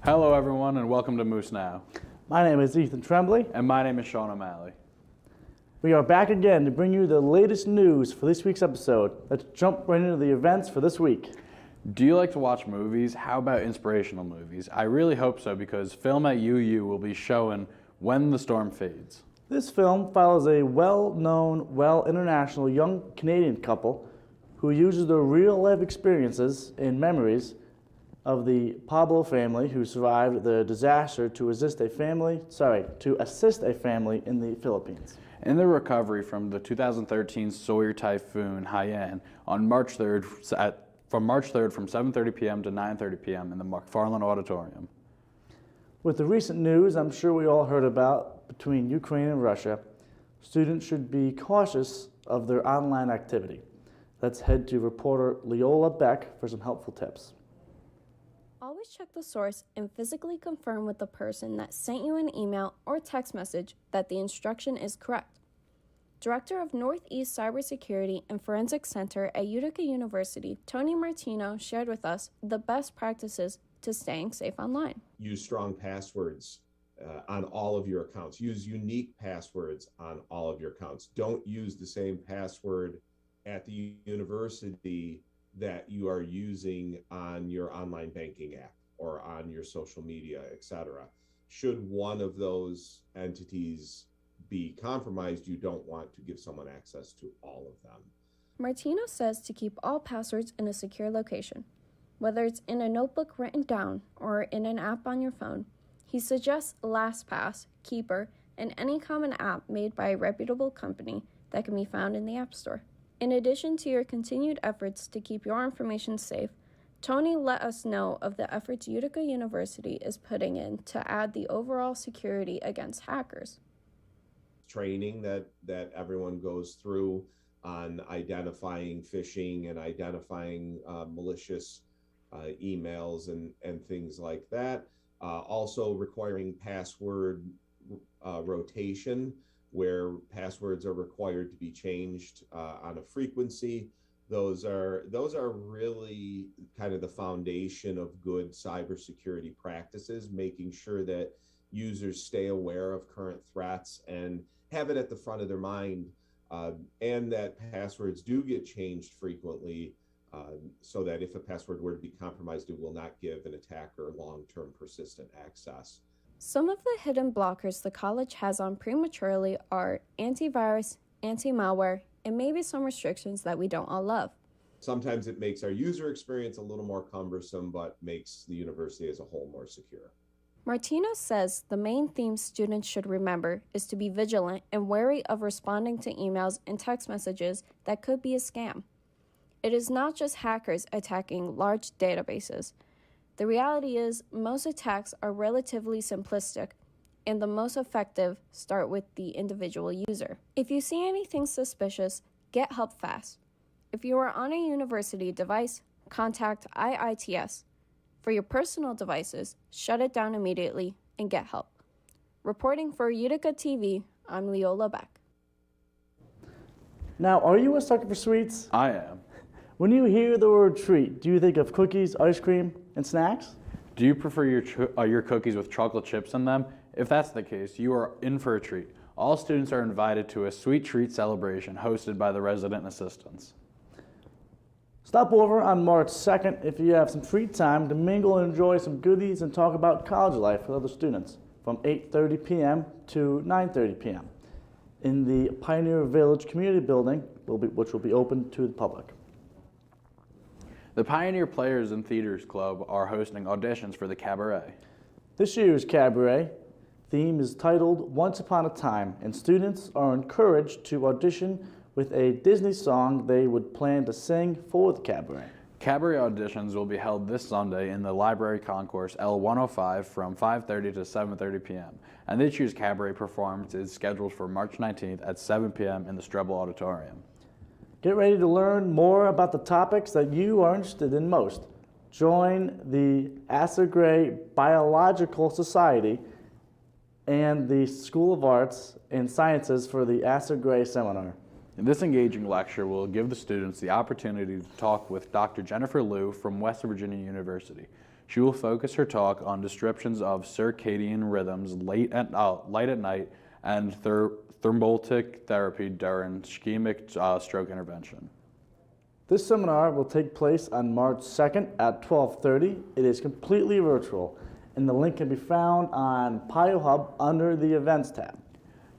Hello everyone and welcome to Moose Now. My name is Ethan Tremblay. And my name is Sean O'Malley. We are back again to bring you the latest news for this week's episode. Let's jump right into the events for this week. Do you like to watch movies? How about inspirational movies? I really hope so because Film at UU will be showing When the Storm Fades. This film follows a well-known, international young Canadian couple who uses their real-life experiences and memories of the Pablo family who survived the disaster to assist a family in the Philippines. In the recovery from the 2013 Sawyer Typhoon Haiyan on March 3rd from 7:30 p.m. to 9:30 p.m. in the McFarland Auditorium. With the recent news I'm sure we all heard about between Ukraine and Russia, students should be cautious of their online activity. Let's head to reporter Leola Beck for some helpful tips. Always check the source and physically confirm with the person that sent you an email or text message that the instruction is correct. Director of Northeast Cybersecurity and Forensics Center at Utica University, Tony Martino, shared with us the best practices to staying safe online. Use strong passwords on all of your accounts. Use unique passwords on all of your accounts. Don't use the same password at the university that you are using on your online banking app or on your social media, etc. Should one of those entities be compromised, you don't want to give someone access to all of them. Martino says to keep all passwords in a secure location. Whether it's in a notebook written down or in an app on your phone, he suggests LastPass, Keeper, and any common app made by a reputable company that can be found in the App Store. In addition to your continued efforts to keep your information safe, Tony let us know of the efforts Utica University is putting in to add the overall security against hackers. Training that everyone goes through on identifying phishing and identifying malicious emails and things like that. Also requiring password rotation, where passwords are required to be changed on a frequency. Those are really kind of the foundation of good cybersecurity practices, making sure that users stay aware of current threats and have it at the front of their mind, and that passwords do get changed frequently, so that if a password were to be compromised, it will not give an attacker long-term persistent access. Some of the hidden blockers the college has on prematurely are antivirus, anti-malware, and maybe some restrictions that we don't all love. Sometimes it makes our user experience a little more cumbersome, but makes the university as a whole more secure. Martino says the main theme students should remember is to be vigilant and wary of responding to emails and text messages that could be a scam. It is not just hackers attacking large databases. The reality is most attacks are relatively simplistic, and the most effective start with the individual user. If you see anything suspicious, get help fast. If you are on a university device, contact IITS. For your personal devices, shut it down immediately and get help. Reporting for UticaTV, I'm Leola Beck. Now, are you a sucker for sweets? I am. When you hear the word treat, do you think of cookies, ice cream, and snacks? Do you prefer your cookies with chocolate chips in them? If that's the case, you are in for a treat. All students are invited to a sweet treat celebration hosted by the resident assistants. Stop over on March 2nd if you have some free time to mingle and enjoy some goodies and talk about college life with other students from 8:30 p.m. to 9:30 p.m. in the Pioneer Village Community Building, which will be open to the public. The Pioneer Players and Theaters Club are hosting auditions for the cabaret. This year's cabaret theme is titled Once Upon a Time, and students are encouraged to audition with a Disney song they would plan to sing for the cabaret. Cabaret auditions will be held this Sunday in the Library Concourse L105 from 5:30 to 7:30 p.m. And this year's cabaret performance is scheduled for March 19th at 7 p.m. in the Strebel Auditorium. Get ready to learn more about the topics that you are interested in most. Join the Asa Gray Biological Society and the School of Arts and Sciences for the Asa Gray Seminar. This engaging lecture will give the students the opportunity to talk with Dr. Jennifer Liu from West Virginia University. She will focus her talk on descriptions of circadian rhythms light at night and thrombolytic therapy during ischemic stroke intervention. This seminar will take place on March 2nd at 12:30. It is completely virtual, and the link can be found on PioHub under the Events tab.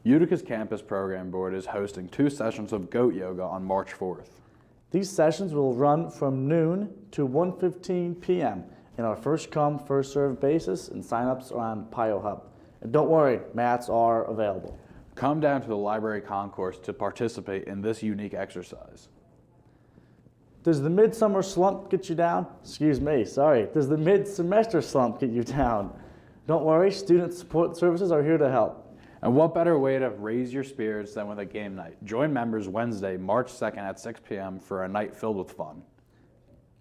Utica's campus program board is hosting 2 sessions of goat yoga on March 4th. These sessions will run from noon to 1:15 p.m. in our first-come, first-served basis, and sign-ups are on PioHub. And don't worry, mats are available. Come down to the library concourse to participate in this unique exercise. Does the midsummer slump get you down? Excuse me, sorry. Does the mid-semester slump get you down? Don't worry, student support services are here to help. And what better way to raise your spirits than with a game night? Join members Wednesday, March 2nd at 6 p.m. for a night filled with fun.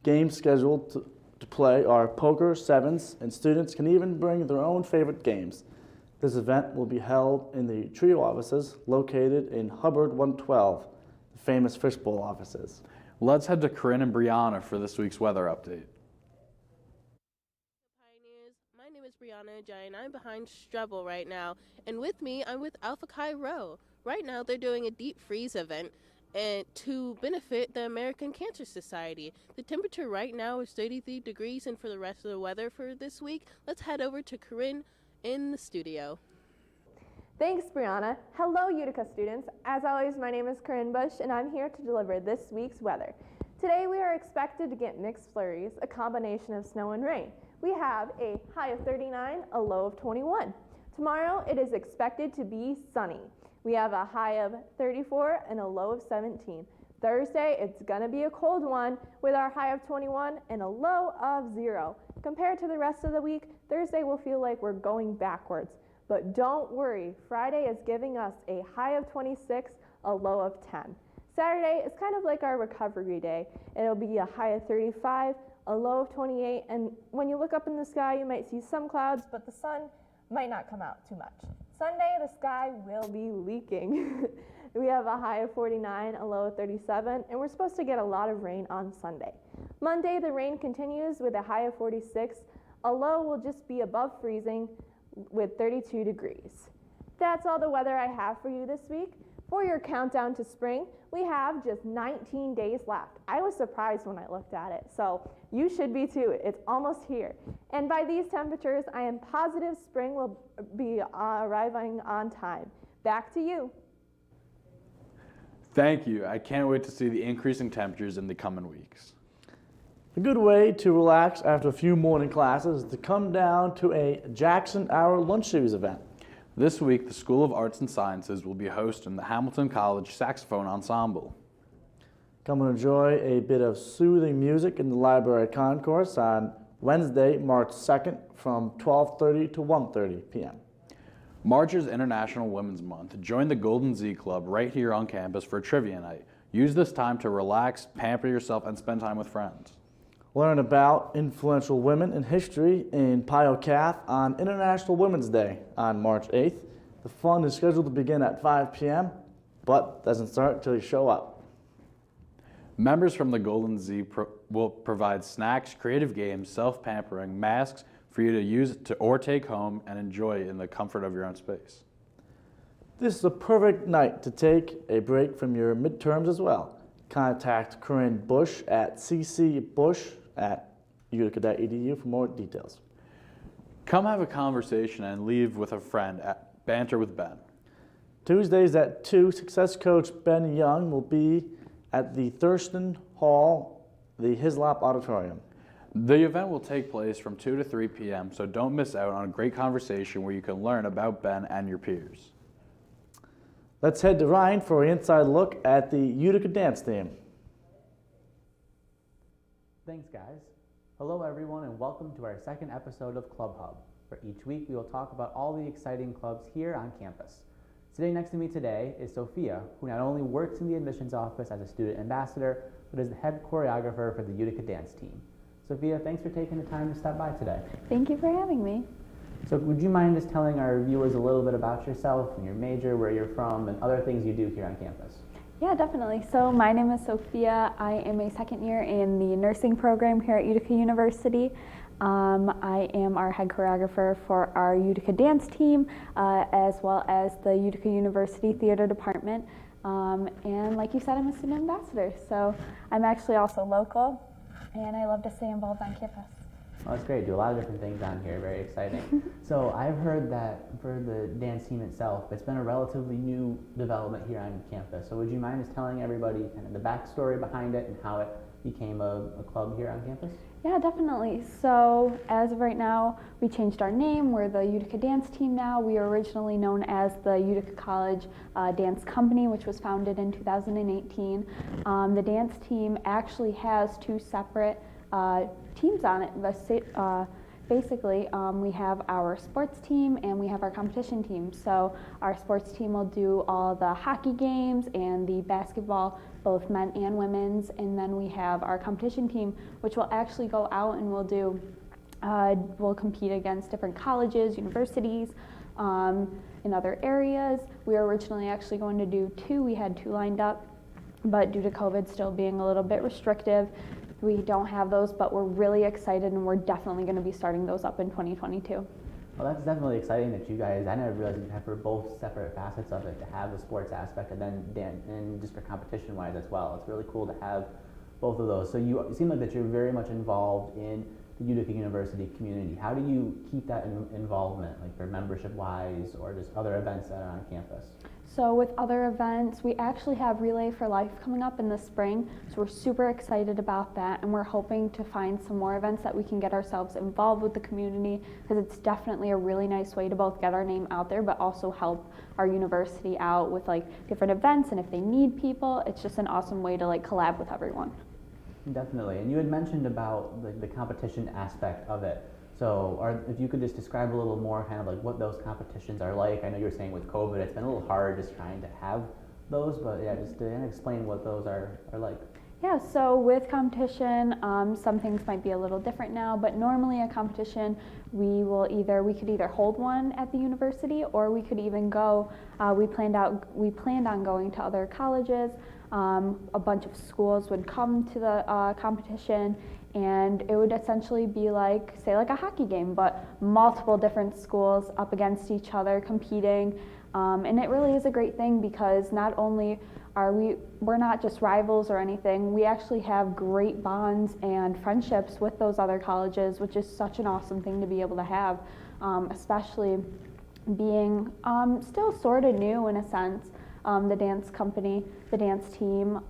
Games scheduled to play are poker, sevens, and students can even bring their own favorite games. This event will be held in the trio offices located in Hubbard 112, the famous fishbowl offices. Let's head to Corinne and Brianna for this week's weather update. Pioneers, my name is Brianna Ajay and I'm behind Strebel right now. And with me, I'm with Alpha Chi Rho. Right now, they're doing a deep freeze event and to benefit the American Cancer Society. The temperature right now is 33 degrees, and for the rest of the weather for this week, let's head over to Corinne in the studio. Thanks, Brianna. Hello, Utica students. As always, my name is Corinne Bush, and I'm here to deliver this week's weather. Today, we are expected to get mixed flurries, a combination of snow and rain. We have a high of 39, a low of 21. Tomorrow, it is expected to be sunny. We have a high of 34 and a low of 17. Thursday, it's going to be a cold one with our high of 21 and a low of 0. Compared to the rest of the week, Thursday will feel like we're going backwards. But don't worry, Friday is giving us a high of 26, a low of 10. Saturday is kind of like our recovery day. It'll be a high of 35, a low of 28, and when you look up in the sky, you might see some clouds, but the sun might not come out too much. Sunday, the sky will be leaking. We have a high of 49, a low of 37, and we're supposed to get a lot of rain on Sunday. Monday, the rain continues with a high of 46. A low will just be above freezing with 32 degrees. That's all the weather I have for you this week. For your countdown to spring, we have just 19 days left. I was surprised when I looked at it, so you should be too. It's almost here. And by these temperatures, I am positive spring will be arriving on time. Back to you. Thank you. I can't wait to see the increasing temperatures in the coming weeks. A good way to relax after a few morning classes is to come down to a Jackson Hour Lunch Series event. This week, the School of Arts and Sciences will be hosting the Hamilton College Saxophone Ensemble. Come and enjoy a bit of soothing music in the library concourse on Wednesday, March 2nd from 12:30 to 1:30 p.m. March is International Women's Month. Join the Golden Z Club right here on campus for trivia night. Use this time to relax, pamper yourself, and spend time with friends. Learn about influential women in history in PioCath on International Women's Day on March 8th. The fun is scheduled to begin at 5 p.m., but doesn't start until you show up. Members from the Golden Z will provide snacks, creative games, self-pampering, masks for you to use or take home and enjoy in the comfort of your own space. This is a perfect night to take a break from your midterms as well. Contact Corinne Bush at ccbush@utica.edu for more details. Come have a conversation and leave with a friend at Banter with Ben. Tuesdays at 2, success coach Ben Young will be at the Thurston Hall, the Hislop Auditorium. The event will take place from 2 to 3 p.m., so don't miss out on a great conversation where you can learn about Ben and your peers. Let's head to Ryan for an inside look at the Utica dance team. Thanks, guys. Hello, everyone, and welcome to our second episode of Club Hub, where each week we will talk about all the exciting clubs here on campus. Sitting next to me today is Sophia, who not only works in the admissions office as a student ambassador, but is the head choreographer for the Utica dance team. Sophia, thanks for taking the time to stop by today. Thank you for having me. So would you mind just telling our viewers a little bit about yourself and your major, where you're from, and other things you do here on campus? Yeah, definitely. So my name is Sophia. I am a second year in the nursing program here at Utica University. I am our head choreographer for our Utica dance team, as well as the Utica University Theater Department. And like you said, I'm a student ambassador, so I'm actually also local, and I love to stay involved on campus. Well, that's great. Do a lot of different things on here. Very exciting. So I've heard that for the dance team itself, it's been a relatively new development here on campus. So would you mind just telling everybody kind of the backstory behind it and how it became a club here on campus? Yeah, definitely. So as of right now, we changed our name. We're the Utica Dance Team now. We were originally known as the Utica College Dance Company, which was founded in 2018. The dance team actually has two separate teams on it. Basically, we have our sports team and we have our competition team. So our sports team will do all the hockey games and the basketball, both men and women's, and then we have our competition team, which will actually go out and we'll compete against different colleges, universities, in other areas. We were originally actually going to do two. We had two lined up, but due to COVID still being a little bit restrictive, we don't have those, but we're really excited and we're definitely going to be starting those up in 2022. Well, that's definitely exciting that you guys, I never realized you have for both separate facets of it, to have the sports aspect and then and just for competition wise as well. It's really cool to have both of those. So you seem like that you're very much involved in the Utica University community. How do you keep that involvement, like for membership wise or just other events that are on campus? So with other events, we actually have Relay for Life coming up in the spring, so we're super excited about that, and we're hoping to find some more events that we can get ourselves involved with the community, because it's definitely a really nice way to both get our name out there, but also help our university out with like different events, and if they need people, it's just an awesome way to like collab with everyone. Definitely, and you had mentioned about the competition aspect of it. So if you could just describe a little more kind of like what those competitions are like. I know you were saying with COVID, it's been a little hard just trying to have those, but yeah, just to explain what those are like. Yeah, so with competition, some things might be a little different now, but normally a competition, we could either hold one at the university, or we could even go, we planned on going to other colleges. A bunch of schools would come to the competition, and it would essentially be like, say, like a hockey game, but multiple different schools up against each other competing. And it really is a great thing, because not only we're not just rivals or anything, we actually have great bonds and friendships with those other colleges, which is such an awesome thing to be able to have, especially being still sort of new in a sense, the dance company, the dance team.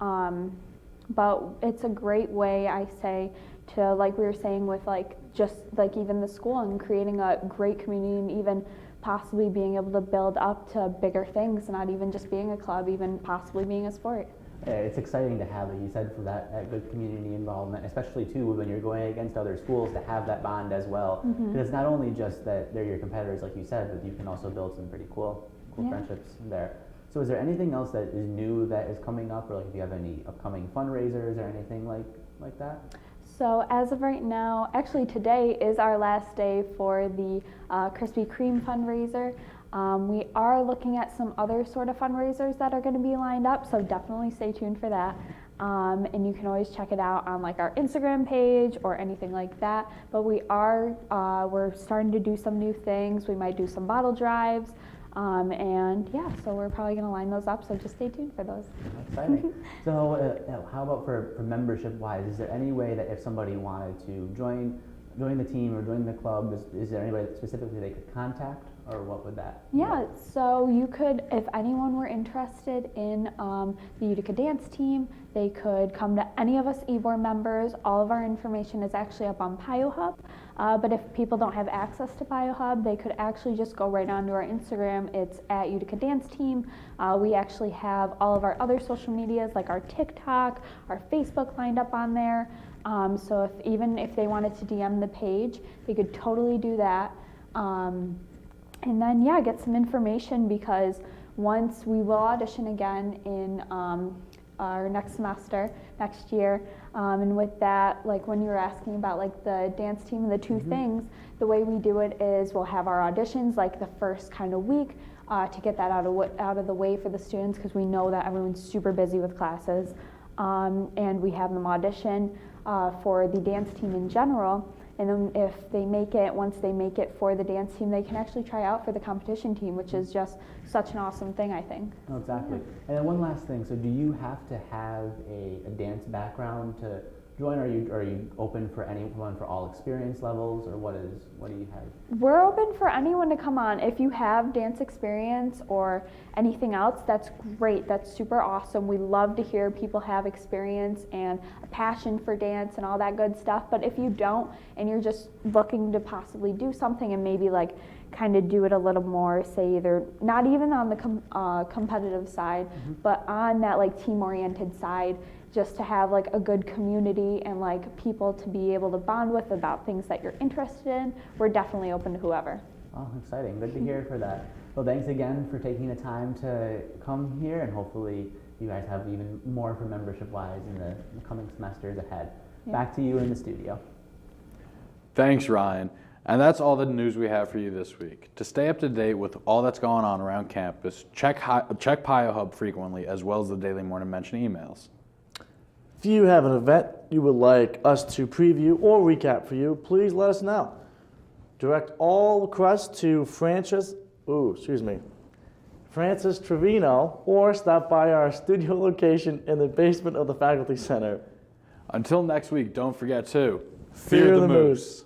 But it's a great way, I say, to, like we were saying, with like just like even the school and creating a great community, and even possibly being able to build up to bigger things, not even just being a club, even possibly being a sport. Yeah, it's exciting to have, like you said, for that good community involvement, especially too when you're going against other schools, to have that bond as well. Because it's not only just that they're your competitors, like you said, but you can also build some pretty cool friendships there. So is there anything else that is new that is coming up, or like if you have any upcoming fundraisers or anything like that? So as of right now, actually today is our last day for the Krispy Kreme fundraiser. We are looking at some other sort of fundraisers that are going to be lined up, so definitely stay tuned for that. And you can always check it out on like our Instagram page or anything like that. But we're starting to do some new things. We might do some bottle drives. And yeah, so we're probably going to line those up, so just stay tuned for those. Exciting. So how about for membership wise, is there any way that if somebody wanted to join the team or join the club, is there anybody that specifically they could contact, or what would that be? Yeah, so you could, if anyone were interested in the Utica dance team, they could come to any of us eBoard members. All of our information is actually up on PioHub. But if people don't have access to PioHub, they could actually just go right onto our Instagram. It's at Utica Dance Team. We actually have all of our other social medias, like our TikTok, our Facebook lined up on there. So even if they wanted to DM the page, they could totally do that. And then, yeah, get some information, because once we will audition again in our next semester, next year. And with that, like when you were asking about like the dance team and the two things, the way we do it is we'll have our auditions like the first kind of week to get that out of the way for the students, because we know that everyone's super busy with classes. And we have them audition for the dance team in general. And then if they make it, once they make it for the dance team, they can actually try out for the competition team, which is just such an awesome thing, I think. Oh, exactly. And then one last thing. So do you have to have a dance background to join? Are you open for anyone for all experience levels, or what do you have? We're open for anyone to come on. If you have dance experience or anything else, that's great. That's super awesome. We love to hear people have experience and a passion for dance and all that good stuff. But if you don't, and you're just looking to possibly do something and maybe like kind of do it a little more, say either not even on the competitive side, but on that like team-oriented side, just to have like a good community and like people to be able to bond with about things that you're interested in, we're definitely open to whoever. Oh, exciting. Good to hear for that. Well, thanks again for taking the time to come here, and hopefully you guys have even more for membership-wise in the coming semesters ahead. Yeah. Back to you in the studio. Thanks, Ryan. And that's all the news we have for you this week. To stay up to date with all that's going on around campus, check PioHub frequently, as well as the Daily Morning Mention emails. If you have an event you would like us to preview or recap for you, please let us know. Direct all requests to Francis Trevino, or stop by our studio location in the basement of the Faculty Center. Until next week, don't forget to Fear the moose.